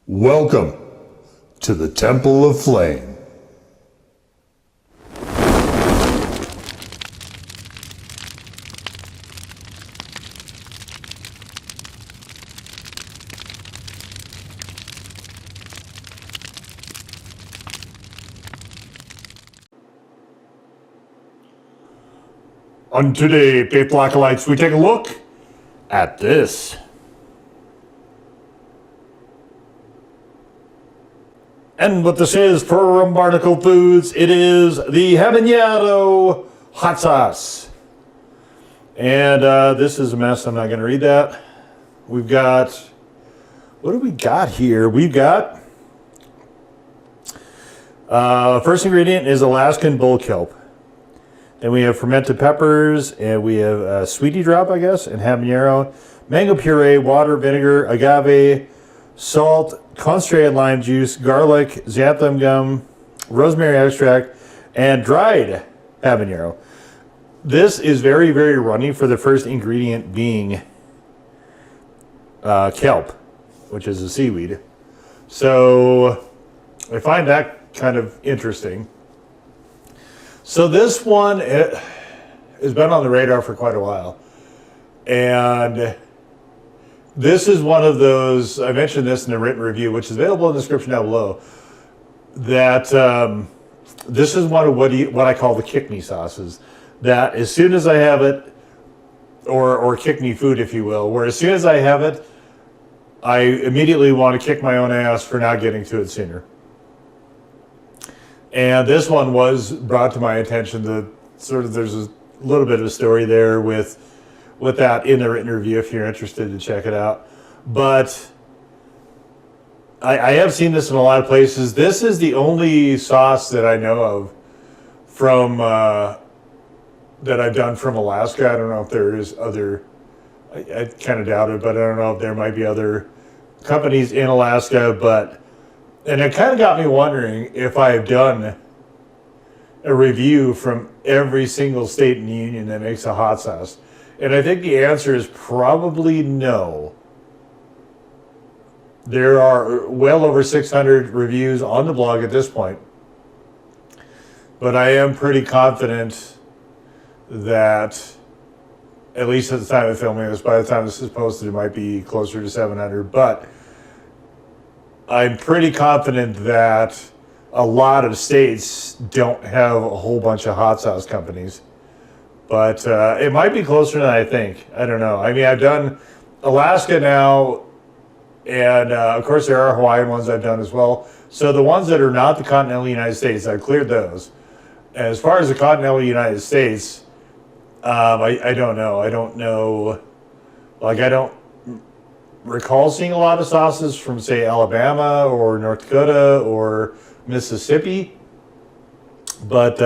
Welcome to the Temple of Flame. On today, Faith Blacklights, we take a look at this. And what this is from Barnacle Foods, it is the Habanero hot sauce. And this is a mess. I'm not going to read that. We've got, what do we got here? We've got, first ingredient is Alaskan bull kelp. Then we have fermented peppers, and we have sweetie drop, I guess, and habanero, mango puree, water, vinegar, agave, salt, concentrated lime juice, garlic, xanthan gum, rosemary extract, and dried habanero. This is very, very runny for the first ingredient being kelp, which is a seaweed. So I find that kind of interesting. So this one has been on the radar for quite a while. And this is one of those, I mentioned this in the written review, which is available in the description down below, that this is one of what I call the kick-me sauces. That as soon as I have it, or kick-me food, if you will, where as soon as I have it, I immediately want to kick my own ass for not getting to it sooner. And this one was brought to my attention. There's a little bit of a story there with that in the written review if you're interested to check it out. But I have seen this in a lot of places. This is the only sauce that I know of from that I've done from Alaska. I don't know if there is other. I kind of doubt it, but I don't know if there might be other companies in Alaska. And it kind of got me wondering if I have done a review from every single state in the union that makes a hot sauce. And I think the answer is probably no. There are well over 600 reviews on the blog at this point. But I am pretty confident that, at least at the time of filming this, by the time this is posted, it might be closer to 700. But I'm pretty confident that a lot of states don't have a whole bunch of hot sauce companies. But it might be closer than I think. I don't know. I mean, I've done Alaska now, and of course there are Hawaiian ones I've done as well. So the ones that are not the continental United States, I've cleared those. As far as the continental United States, I don't know. I don't know. Like, I don't recall seeing a lot of sauces from, say, Alabama or North Dakota or Mississippi. But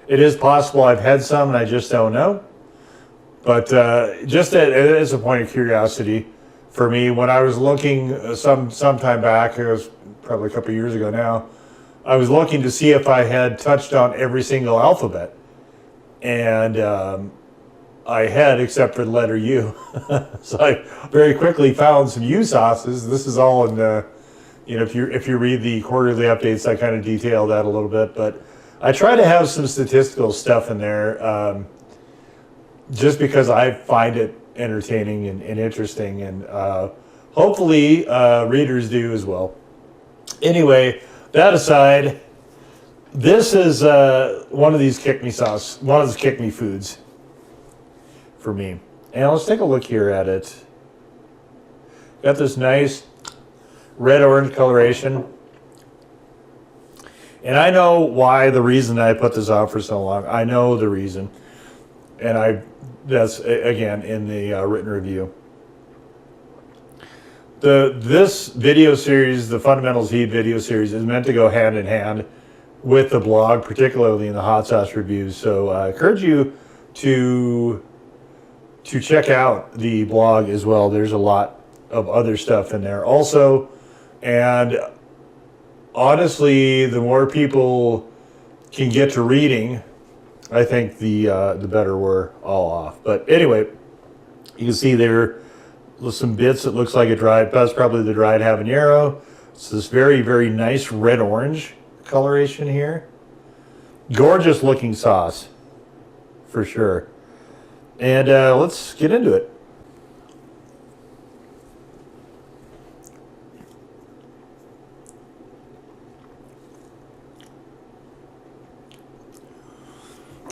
it is possible I've had some and I just don't know. But just as a point of curiosity for me, when I was looking some time back, it was probably a couple of years ago now, I was looking to see if I had touched on every single alphabet. And I had, except for the letter U. So I very quickly found some U sauces. This is all in the, if you read the quarterly updates, I kind of detail that a little bit. But I try to have some statistical stuff in there, just because I find it entertaining and interesting, and hopefully readers do as well. Anyway, that aside, this is one of these kick-me foods for me. And let's take a look here at it. Got this nice red-orange coloration. And I know why, the reason I put this out for so long. I know the reason. And that's, again, in the written review. This video series, the Fundamentals Heat video series, is meant to go hand in hand with the blog, particularly in the hot sauce reviews. So I encourage you to check out the blog as well. There's a lot of other stuff in there also. And honestly, the more people can get to reading, I think the better we're all off. But anyway, you can see there with some bits that looks like a dried, that's probably the dried habanero. It's this very, very nice red-orange coloration here. Gorgeous looking sauce, for sure. And let's get into it.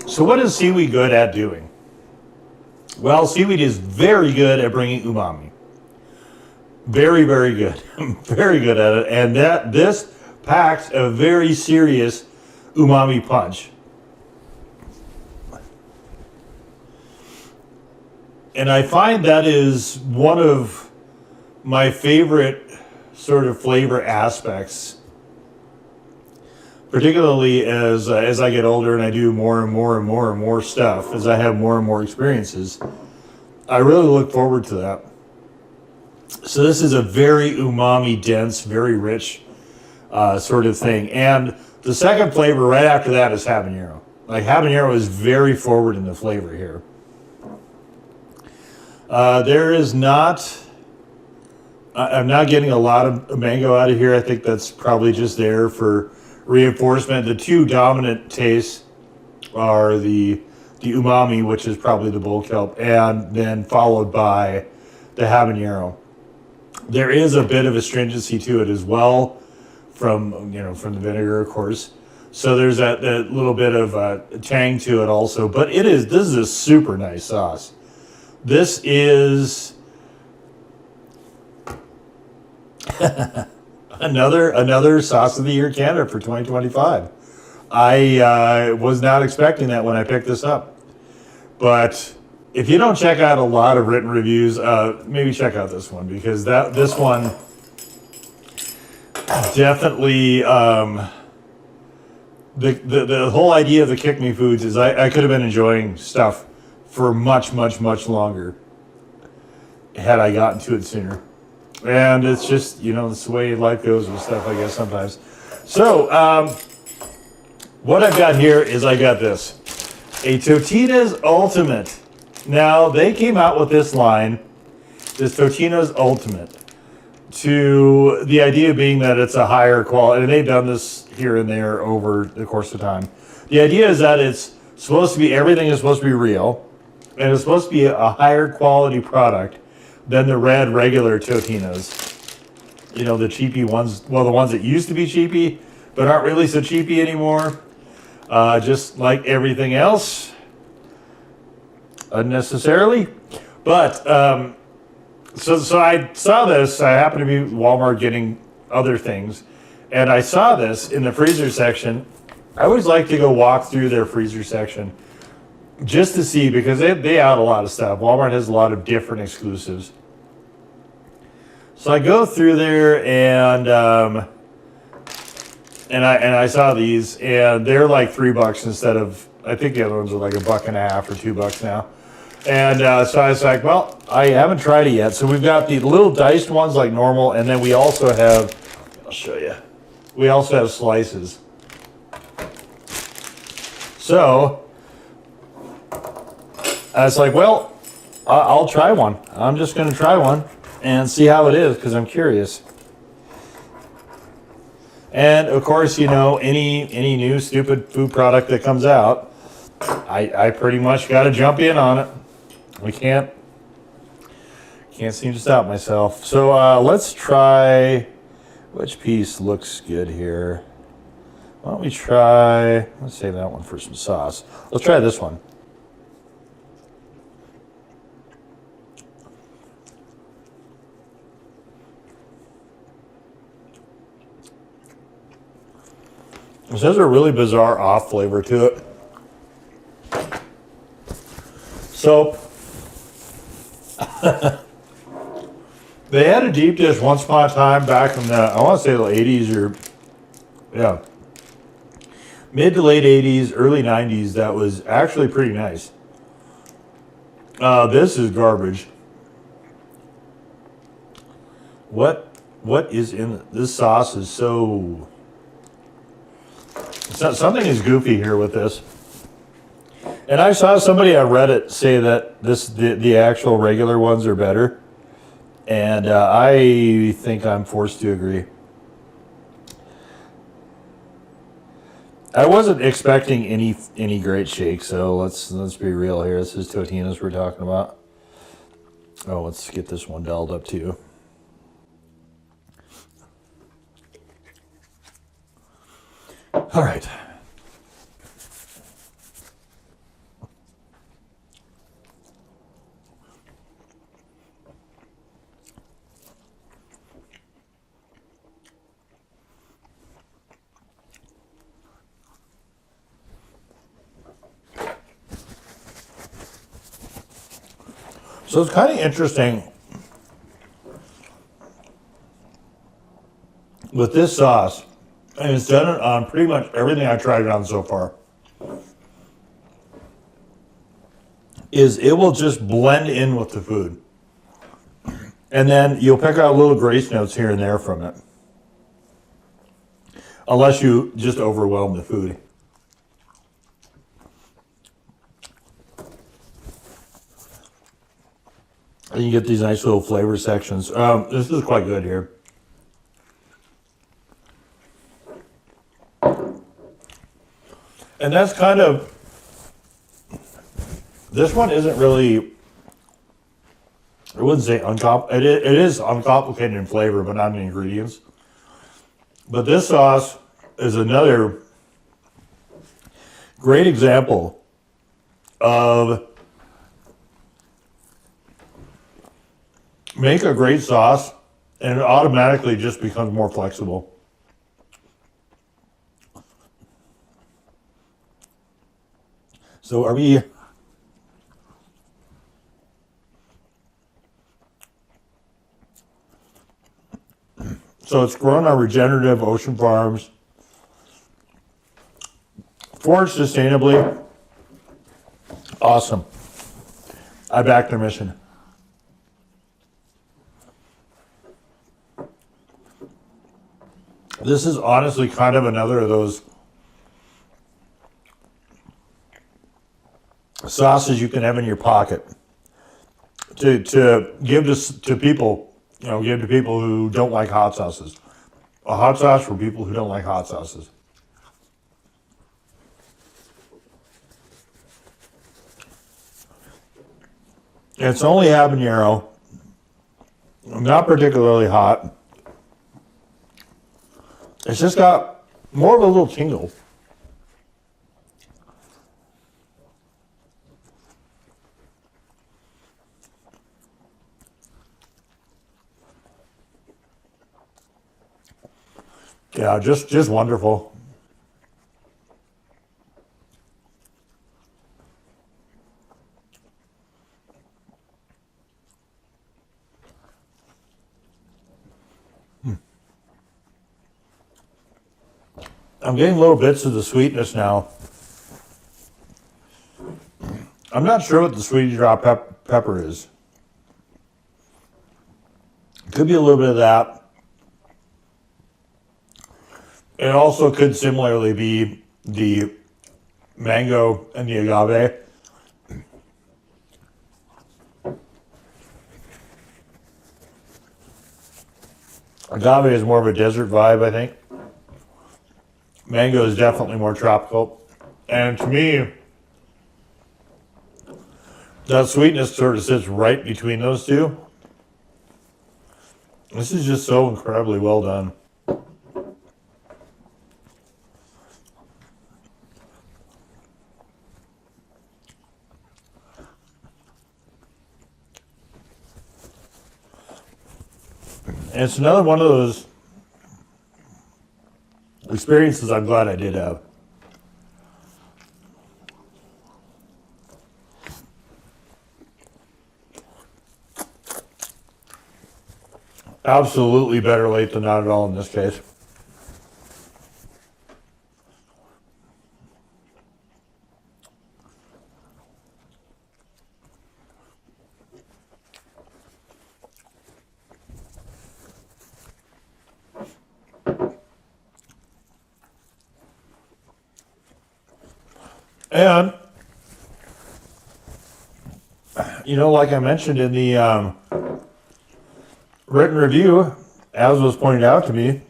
So what is seaweed good at doing? Well, seaweed is very good at bringing umami. Very, very good. Very good at it. And this packs a very serious umami punch. And I find that is one of my favorite sort of flavor aspects, particularly as I get older and I do more and more and more and more stuff, as I have more and more experiences. I really look forward to that. So this is a very umami dense, very rich sort of thing. And the second flavor right after that is habanero. Like habanero is very forward in the flavor here. I'm not getting a lot of mango out of here. I think that's probably just there for reinforcement. The two dominant tastes are the umami, which is probably the bull kelp, and then followed by the habanero. There is a bit of astringency to it as well from the vinegar, of course. So there's that little bit of tang to it also. But this is a super nice sauce. This is another sauce of the year candidate for 2025. I was not expecting that when I picked this up. But if you don't check out a lot of written reviews, maybe check out this one, because this one definitely the whole idea of the Kick Me Foods is I could have been enjoying stuff for much, much, much longer had I gotten to it sooner. And it's just, it's the way life goes with stuff, I guess, sometimes. So, what I've got here is I got this. A Totino's Ultimate. Now, they came out with this line, this Totino's Ultimate, to the idea being that it's a higher quality, and they've done this here and there over the course of time. The idea is that it's supposed to be, everything is supposed to be real, and it's supposed to be a higher quality product than the regular Totinos. The cheapy ones, well, the ones that used to be cheapy, but aren't really so cheapy anymore. Just like everything else, unnecessarily. But, so I saw this, I happened to be at Walmart getting other things, and I saw this in the freezer section. I always like to go walk through their freezer section just to see, because they out a lot of stuff. Walmart has a lot of different exclusives. So I go through there and I saw these, and they're like $3 instead of, I think the other ones are like $1.50 or $2 now. And so I was like, well, I haven't tried it yet. So we've got the little diced ones like normal, and then we also have, I'll show you. We also have slices. So I was like, well, I'll try one. I'm just going to try one and see how it is, because I'm curious. And of course, any new stupid food product that comes out, I pretty much got to jump in on it. We can't seem to stop myself. So let's try, which piece looks good here? Why don't we try, let's save that one for some sauce. Let's try this one. This has a really bizarre off flavor to it. So, they had a deep dish once upon a time back in the, I want to say the 80s or, mid to late 80s, early 90s, that was actually pretty nice. This is garbage. What is in it? This sauce is so... Something is goofy here with this. And I saw somebody on Reddit say that the actual regular ones are better. And I think I'm forced to agree. I wasn't expecting any great shake, so let's be real here. This is Totino's we're talking about. Oh, let's get this one dialed up too. All right. So it's kind of interesting with this sauce, and it's done it on pretty much everything I tried it on so far, is it will just blend in with the food. And then you'll pick out little grace notes here and there from it. Unless you just overwhelm the food. And you get these nice little flavor sections. This is quite good here. And that's kind of, this one isn't really, I wouldn't say it is uncomplicated in flavor, but not in ingredients. But this sauce is another great example of make a great sauce and it automatically just becomes more flexible. So are we... So it's grown on regenerative ocean farms, foraged sustainably. Awesome. I back their mission. This is honestly kind of another of those sauces you can have in your pocket to give to people. Give to people who don't like hot sauces. A hot sauce for people who don't like hot sauces. It's only habanero. Not particularly hot. It's just got more of a little tingle. Yeah, just wonderful. I'm getting little bits of the sweetness now. I'm not sure what the sweetie drop pepper is. Could be a little bit of that. It also could similarly be the mango and the agave. Agave is more of a desert vibe, I think. Mango is definitely more tropical. And to me, that sweetness sort of sits right between those two. This is just so incredibly well done. And it's another one of those experiences I'm glad I did have. Absolutely better late than not at all in this case. And, like I mentioned in the written review, as was pointed out to me,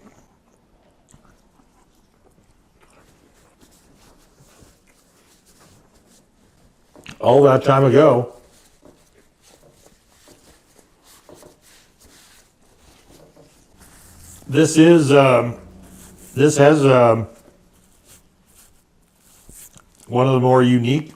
all that time ago. This has one of the more unique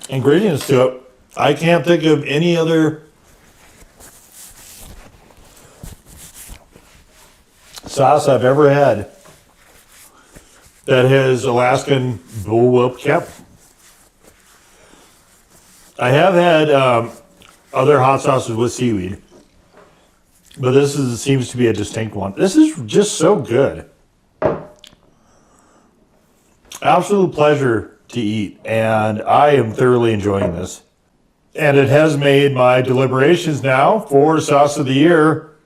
ingredients to it. I can't think of any other sauce I've ever had that has Alaskan bullwhip cap. I have had other hot sauces with seaweed, but this seems to be a distinct one. This is just so good. Absolute pleasure to eat, and I am thoroughly enjoying this. And it has made my deliberations now for sauce of the year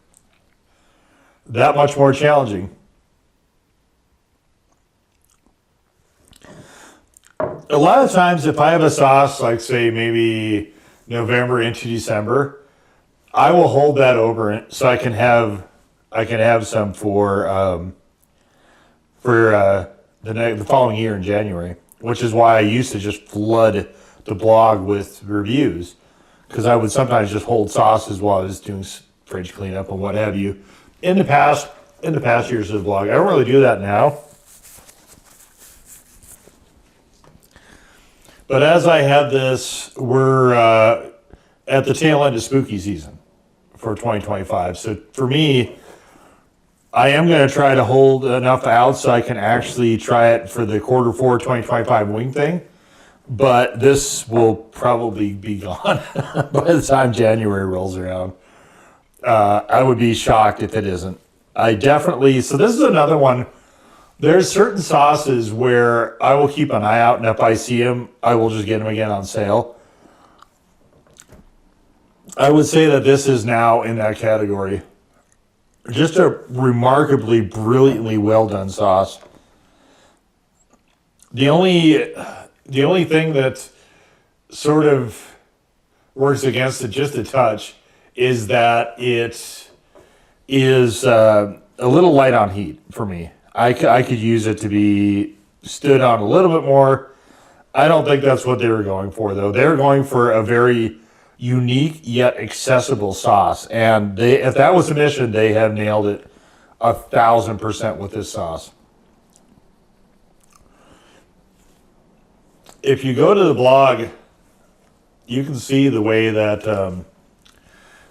that much more challenging. A lot of times, if I have a sauce, like say maybe November into December, I will hold that over so I can have some for the following year in January, which is why I used to just flood the blog with reviews, because I would sometimes just hold sauces while I was doing fridge cleanup and what have you. In the past years of the blog, I don't really do that now. But as I have this, we're at the tail end of spooky season for 2025. So for me, I am going to try to hold enough out so I can actually try it for the quarter 4 2025 wing thing. But this will probably be gone by the time January rolls around. I would be shocked if it isn't. So this is another one. There's certain sauces where I will keep an eye out, and if I see them, I will just get them again on sale. I would say that this is now in that category. Just a remarkably, brilliantly well done sauce. The only thing that sort of works against it just a touch is that it is a little light on heat for me. I could use it to be stood on a little bit more. I don't think that's what they were going for, though. They were going for a very unique yet accessible sauce. And if that was the mission, they have nailed it 1,000% with this sauce. If you go to the blog, you can see the way that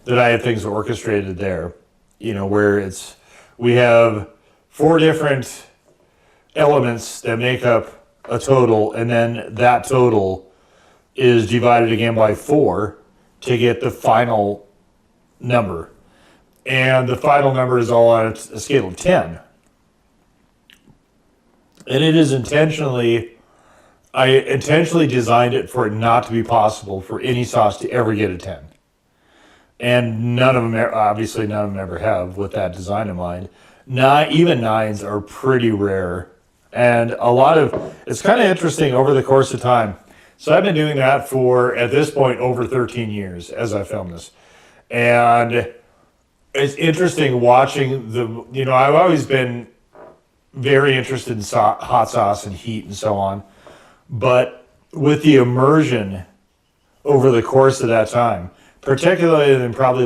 I have things orchestrated there. You know, where we have 4 different elements that make up a total, and then that total is divided again by 4 to get the final number. And the final number is all on a scale of 10. And it is I intentionally designed it for it not to be possible for any sauce to ever get a 10. And none of them ever have with that design in mind. Even 9s are pretty rare. And it's kind of interesting over the course of time. So I've been doing that for, at this point, over 13 years as I film this. And it's interesting watching I've always been very interested in hot sauce and heat and so on. But with the immersion over the course of that time, particularly in probably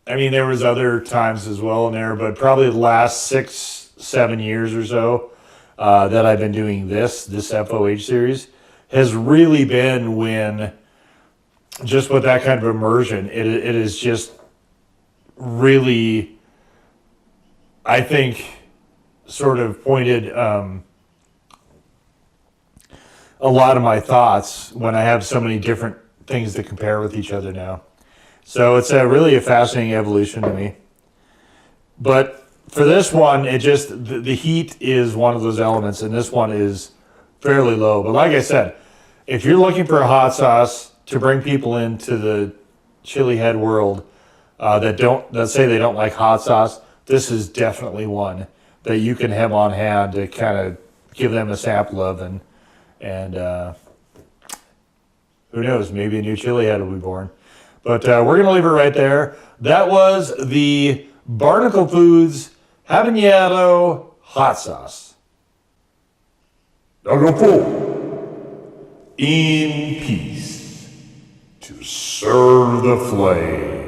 there was other times as well in there, but probably the last 6-7 years or so that I've been doing this FOH series has really been when, just with that kind of immersion, it is just really, I think, sort of pointed a lot of my thoughts when I have so many different things to compare with each other now. So it's really a fascinating evolution to me. But for this one, the heat is one of those elements, and this one is fairly low. But like I said, if you're looking for a hot sauce to bring people into the chili head world that say they don't like hot sauce, this is definitely one that you can have on hand to kind of give them a sample of and And who knows, maybe a new chili head will be born. But we're going to leave it right there. That was the Barnacle Foods Habanero hot sauce. Now go full in peace to serve the flame.